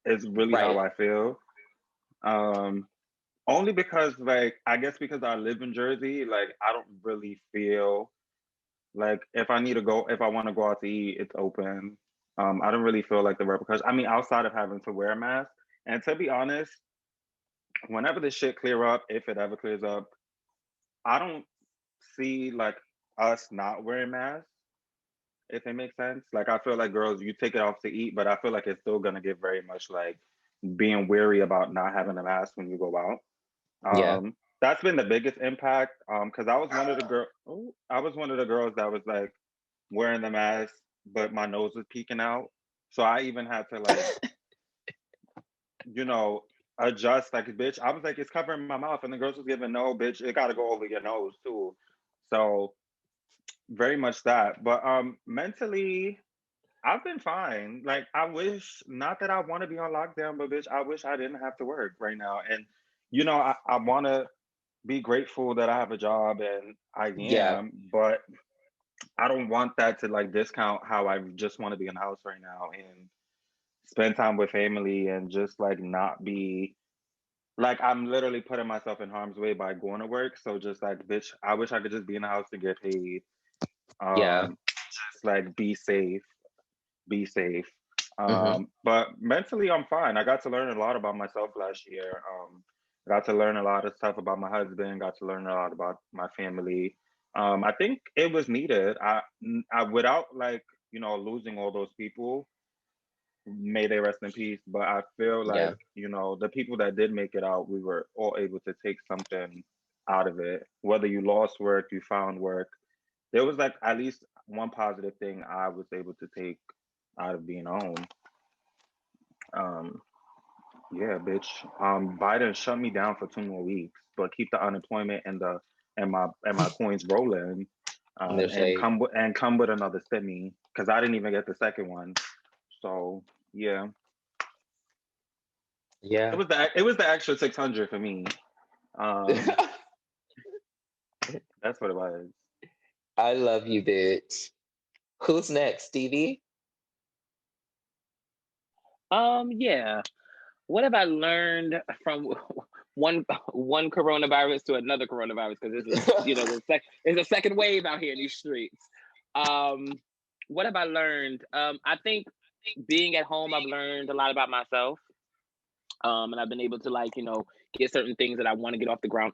S4: is really how
S3: Right.
S4: I feel. Um, Only because, like, I guess because I live in Jersey, like, I don't really feel like if I want to go out to eat, it's open. I don't really feel like the repercussions. I mean, outside of having to wear a mask. And to be honest, whenever this shit clear up, if it ever clears up, I don't see like us not wearing masks, if it makes sense. Like, I feel like girls, you take it off to eat, but I feel like it's still gonna get very much like being weary about not having a mask when you go out.
S3: Yeah.
S4: That's been the biggest impact. Because I was one of the girls that was like wearing the mask, but my nose was peeking out. So I even had to like, you know, adjust. Like, bitch, I was like, it's covering my mouth, and the girls was giving, no, bitch, it got to go over your nose too. So very much that. But mentally, I've been fine. Like, I wish, not that I want to be on lockdown, but bitch, I wish I didn't have to work right now. And I want to be grateful that I have a job, and I
S3: Yeah.
S4: am, but I don't want that to like discount how I just want to be in the house right now and spend time with family and just like not be like I'm literally putting myself in harm's way by going to work. So just like, bitch, I wish I could just be in the house to get paid.
S3: Yeah.
S4: Just like be safe, be safe.
S3: Hmm.
S4: But mentally, I'm fine. I got to learn a lot about myself last year. I got to learn a lot of stuff about my husband. Got to learn a lot about my family. I think it was needed. I without like losing all those people. May they rest in peace. But I feel like
S3: Yeah.
S4: the people that did make it out, we were all able to take something out of it. Whether you lost work, you found work. There was like at least one positive thing I was able to take out of being home. Um, yeah, bitch. Biden shut me down for 2 more weeks, but keep the unemployment and my coins rolling.
S3: No
S4: And
S3: shade.
S4: come with another stimmy because I didn't even get the second one. So yeah, it
S3: Yeah.
S4: was the extra 600 for me. Um, that's what it was.
S3: I love you, bitch. Who's next, Stevie?
S2: Yeah. What have I learned from one coronavirus to another coronavirus? Because this is, there's a second wave out here in these streets. Um, what have I learned? I think being at home, I've learned a lot about myself. And I've been able to get certain things that I want to get off the ground.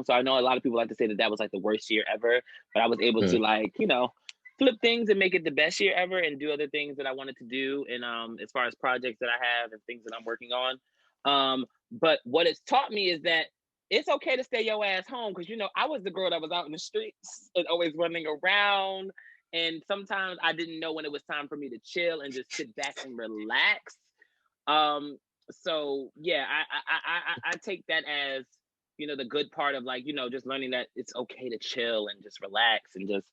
S2: So I know a lot of people like to say that was like the worst year ever, but I was able to
S3: Mm,
S2: flip things and make it the best year ever and do other things that I wanted to do. And as far as projects that I have and things that I'm working on. But what it's taught me is that it's okay to stay your ass home because I was the girl that was out in the streets and always running around. And sometimes I didn't know when it was time for me to chill and just sit back and relax. Um, so yeah, I take that as the good part of just learning that it's okay to chill and just relax and just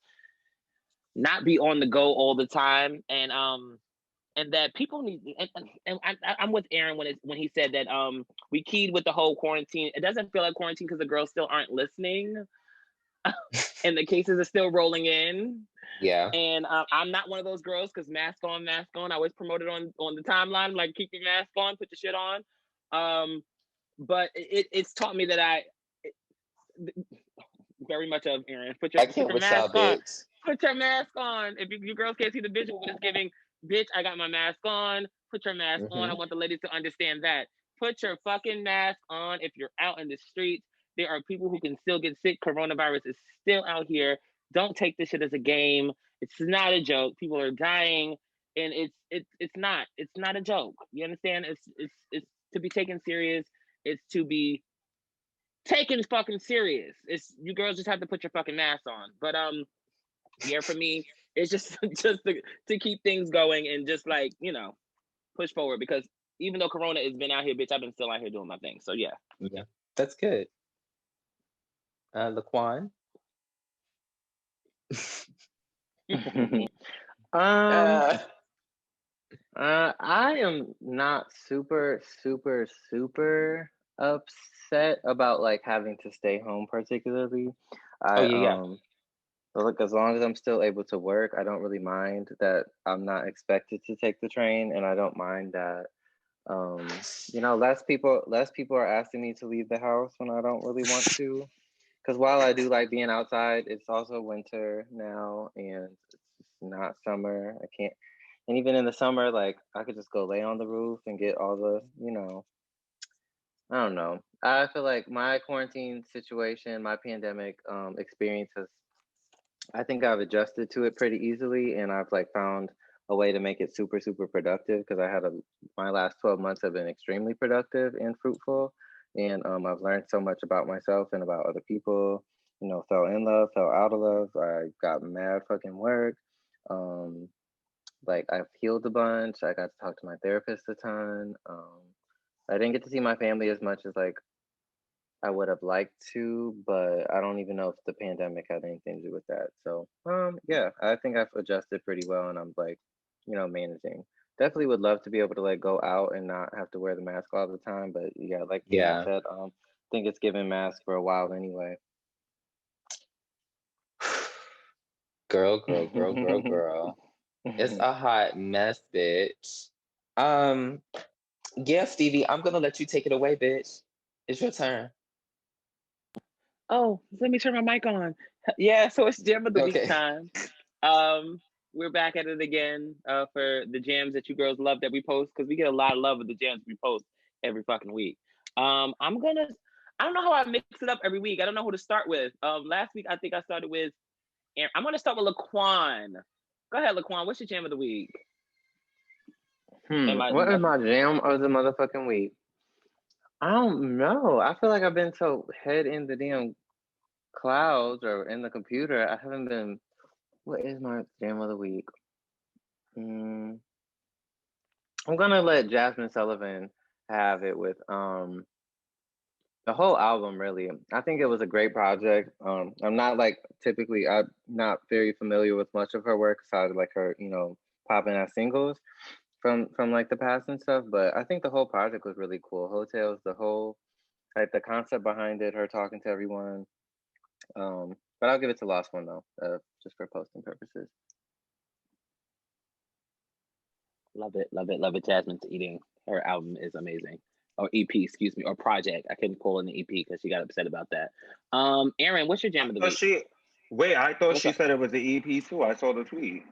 S2: not be on the go all the time. And that people need I'm with Aaron when he said that we keyed with the whole quarantine. It doesn't feel like quarantine because the girls still aren't listening and the cases are still rolling in.
S3: yeah.
S2: And I'm not one of those girls because mask on, mask on. I always promote it on the timeline, like keep your mask on, put your shit on. But it's taught me that very much of Aaron.
S3: I
S2: Put
S3: can't
S2: your
S3: with y'all,
S2: mask on.
S3: bitch.
S2: Put your mask on. If you girls can't see the visual, but it's giving, bitch, I got my mask on. Put your mask on. I
S3: Hmm.
S2: want the ladies to understand that. Put your fucking mask on if you're out in the streets. There are people who can still get sick. Coronavirus is still out here. Don't take this shit as a game. It's not a joke. People are dying, and it's not a joke. You understand? It's to be taken serious. It's to be taken fucking serious. It's you girls just have to put your fucking mask on. But yeah, for me, it's just just to keep things going and just like, push forward because even though Corona has been out here, bitch, I've been still out here doing my thing. So yeah.
S3: Yeah, that's good. Laquan.
S5: um, I am not super, super, super upset about like having to stay home particularly.
S3: Oh
S5: I
S3: yeah,
S5: look, as long as I'm still able to work, I don't really mind that I'm not expected to take the train, and I don't mind that less people are asking me to leave the house when I don't really want to. Because while I do like being outside, it's also winter now, and it's just not summer. I can't, and even in the summer, like I could just go lay on the roof and get all the. I don't know. I feel like my quarantine situation, my pandemic experience has, I think I've adjusted to it pretty easily, and I've like found a way to make it super, super productive because my last 12 months have been extremely productive and fruitful. And I've learned so much about myself and about other people, fell in love, fell out of love. I got mad fucking work. Um, like I've healed a bunch. I got to talk to my therapist a ton. I didn't get to see my family as much as like I would have liked to, but I don't even know if the pandemic had anything to do with that. So, yeah, I think I've adjusted pretty well, and I'm like, managing. Definitely would love to be able to like go out and not have to wear the mask all the time, but yeah, like Givin
S3: yeah.
S5: said, think it's given mask for a while anyway.
S3: Girl, girl, girl, girl, girl. It's a hot mess, bitch. Um, yeah, Stevie, I'm gonna let you take it away, bitch. It's your turn.
S2: Oh, let me turn my mic on. Yeah, so it's Jam of the Week
S3: Okay.
S2: time. We're back at it again for the jams that you girls love that we post because we get a lot of love with the jams we post every fucking week. I don't know how I mix it up every week. I don't know who to start with. Last week I think I started with, I'm gonna start with Laquan. Go ahead, Laquan. What's your jam of the week?
S5: What is my jam of the motherfucking week? I don't know. I feel like I've been so head in the damn clouds or in the computer. I haven't been. What is my jam of the week? I'm gonna let Jasmine Sullivan have it with the whole album. Really, I think it was a great project. I'm not I'm not very familiar with much of her work aside of like her popping as singles from like the past and stuff. But I think the whole project was really cool. Hotels, the whole like the concept behind it, her talking to everyone. But I'll give it to Lost One though, just for posting purposes.
S2: Love it, love it, love it. Jasmine's eating. Her album is amazing. Or EP, excuse me, or project. I couldn't call it an EP because she got upset about that. Aaron, what's your jam of the week?
S4: I thought
S2: What's
S4: she
S2: up?
S4: said it was the EP too. I saw the tweet.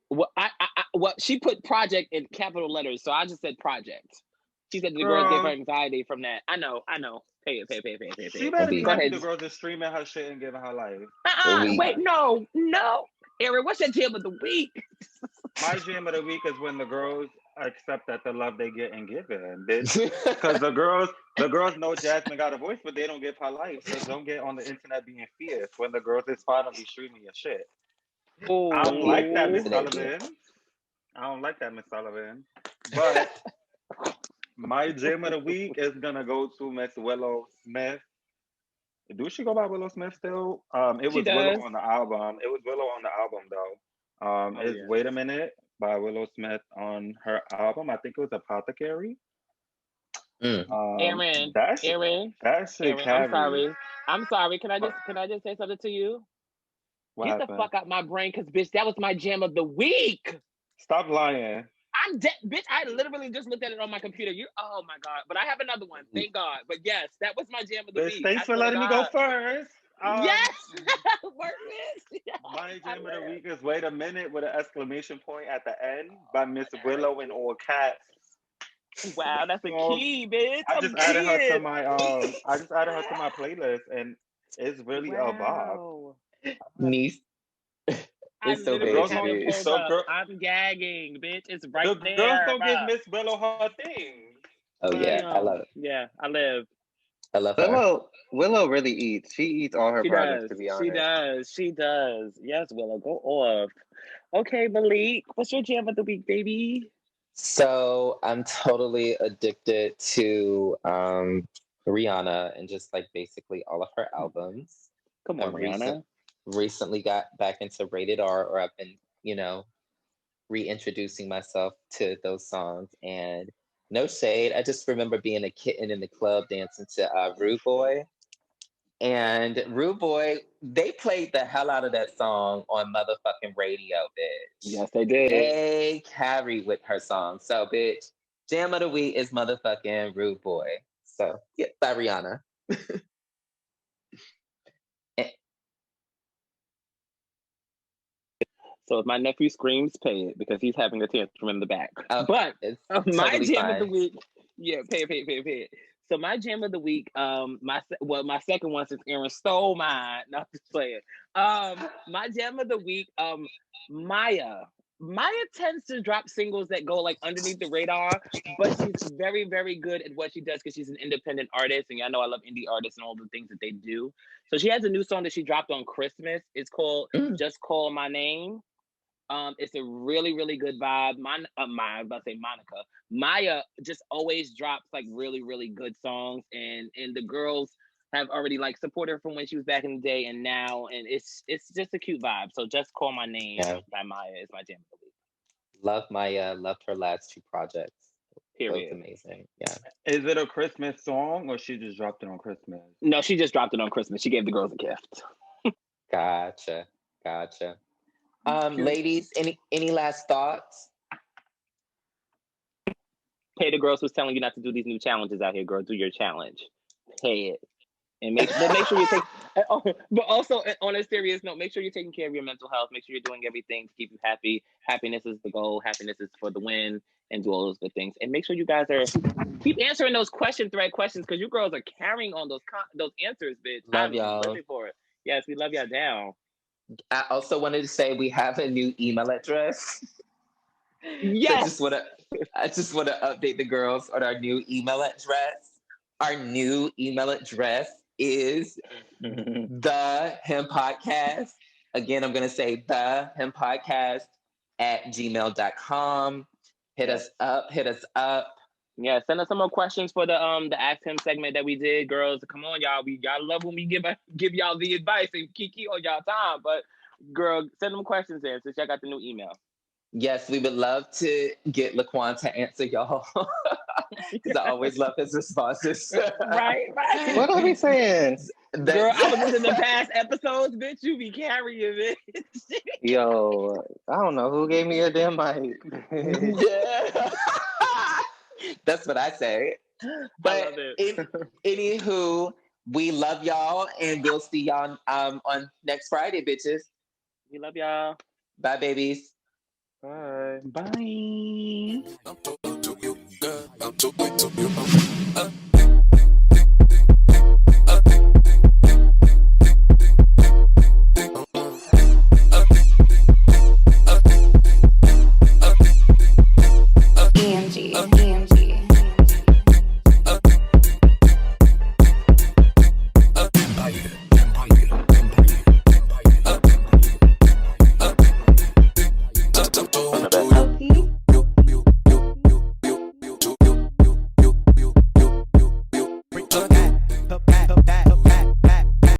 S2: Well, she put project in capital letters, so I just said project. She said the girls gave her
S4: Girl,
S2: anxiety from that. I know. Pay it.
S4: she better be
S2: Go
S4: happy
S2: ahead.
S4: the girls is streaming her shit and giving her life.
S2: Wait, no. Aaron, what's your jam of the week?
S4: My jam of the week is when the girls accept that the love they get and give it, bitch. Because the girls know Jasmine got a voice, but they don't give her life. So don't get on the internet being fierce when the girls is finally streaming your shit. I don't like that, Miss Sullivan. I don't like that, Miss Sullivan. But my jam of the week is gonna go to Miss Willow Smith. Do she go by Willow Smith still? It
S2: She
S4: was Willow
S2: does.
S4: on the album. It was Willow on the album though. It's
S2: Yeah.
S4: Wait a Minute by Willow Smith on her album. I think it was Apothecary.
S2: Aaron,
S4: That shit carry.
S2: I'm sorry. Can I just say something to you?
S4: What
S2: Get the
S4: happened?
S2: fuck out my brain, cause bitch, that was my jam of the week.
S4: Stop lying.
S2: I'm dead, bitch. I literally just looked at it on my computer. Oh my god! But I have another one. Thank God. But yes, that was my jam of the
S4: Bitch,
S2: week.
S4: thanks for letting me go first.
S2: Yes, work this.
S4: My jam of the week is Wait a Minute with an exclamation point at the end by Miss Willow in all caps.
S2: Wow, that's a key, bitch.
S4: I just added her to my playlist, and it's really a bop.
S3: Niece.
S2: I
S3: It's so
S2: literally
S3: bad,
S2: have it
S3: bitch.
S2: pulled up. I'm gagging, bitch. It's right there.
S4: Girls don't give Miss Willow her thing.
S3: Oh yeah, I love it.
S2: Yeah, I live.
S3: I love her.
S5: Willow really eats. She eats all her
S2: She
S5: projects,
S2: does.
S5: to be
S2: She
S5: honest.
S2: does. She does. Yes, Willow, go off. Okay, Malik, what's your jam of the week, baby?
S3: So I'm totally addicted to Rihanna and just like basically all of her albums.
S2: Come
S3: I
S2: on, Rihanna.
S3: recently got back into Rated R, or I've been, reintroducing myself to those songs. And no shade, I just remember being a kitten in the club dancing to Rude Boy. And Rude Boy, they played the hell out of that song on motherfucking radio, bitch.
S2: Yes, they did.
S3: They carried with her song. So, bitch, jam of the week is motherfucking Rude Boy. So, yeah, by Rihanna.
S2: So if my nephew screams, pay it because he's having a tantrum in the back.
S3: Oh,
S2: but
S3: it's
S2: my
S3: totally
S2: jam of the
S3: fine.
S2: week, yeah, pay it. So my jam of the week, my second one, since Aaron stole mine, not just playing. My jam of the week, Maya. Maya tends to drop singles that go like underneath the radar, but she's very, very good at what she does because she's an independent artist, and y'all know I love indie artists and all the things that they do. So she has a new song that she dropped on Christmas. It's called "Just Call My Name." It's a really, really good vibe. I was about to say Monica. Maya just always drops like really, really good songs, and the girls have already like supported her from when she was back in the day and now, and it's just a cute vibe. So just call my name by Maya is my jam of the week.
S3: Love Maya. Loved her last two projects.
S2: Period.
S3: Both amazing. Yeah.
S4: Is it a Christmas song or she just dropped it on Christmas?
S2: No, she just dropped it on Christmas. She gave the girls a gift.
S3: Gotcha. Ladies, any last thoughts?
S2: Pay the girls who's telling you not to do these new challenges out here, girl. Do your challenge. Pay it. And make sure you take, but also on a serious note, make sure you're taking care of your mental health. Make sure you're doing everything to keep you happy. Happiness is the goal. Happiness is for the win, and do all those good things. And make sure you guys keep answering those question thread questions because you girls are carrying on those answers, bitch.
S3: Love y'all.
S2: Living for it. Yes, we love y'all down.
S3: I also wanted to say we have a new email address.
S2: Yes.
S3: So I just want to update the girls on our new email address. Our new email address is the Him Podcast. Again, I'm going to say the Him Podcast @gmail.com. Hit us up.
S2: Yeah, send us some more questions for the Ask Him segment that we did, girls. Come on, y'all. Y'all love when we give y'all the advice and kiki on y'all time. But girl, send them questions in since y'all got the new email.
S3: Yes, we would love to get Laquan to answer y'all because I always love his responses.
S2: Right.
S5: What are we saying?
S2: Girl, I was listening to past episodes, bitch. You be carrying it.
S5: Yo, I don't know who gave me a damn mic.
S3: Yeah. That's what I say. But
S2: I love it.
S3: Anywho, we love y'all and we'll see y'all on next Friday, bitches.
S2: We love y'all.
S3: Bye, babies.
S5: Bye.
S2: Bye.
S6: I'm talking to you, girl. I'm talking to you.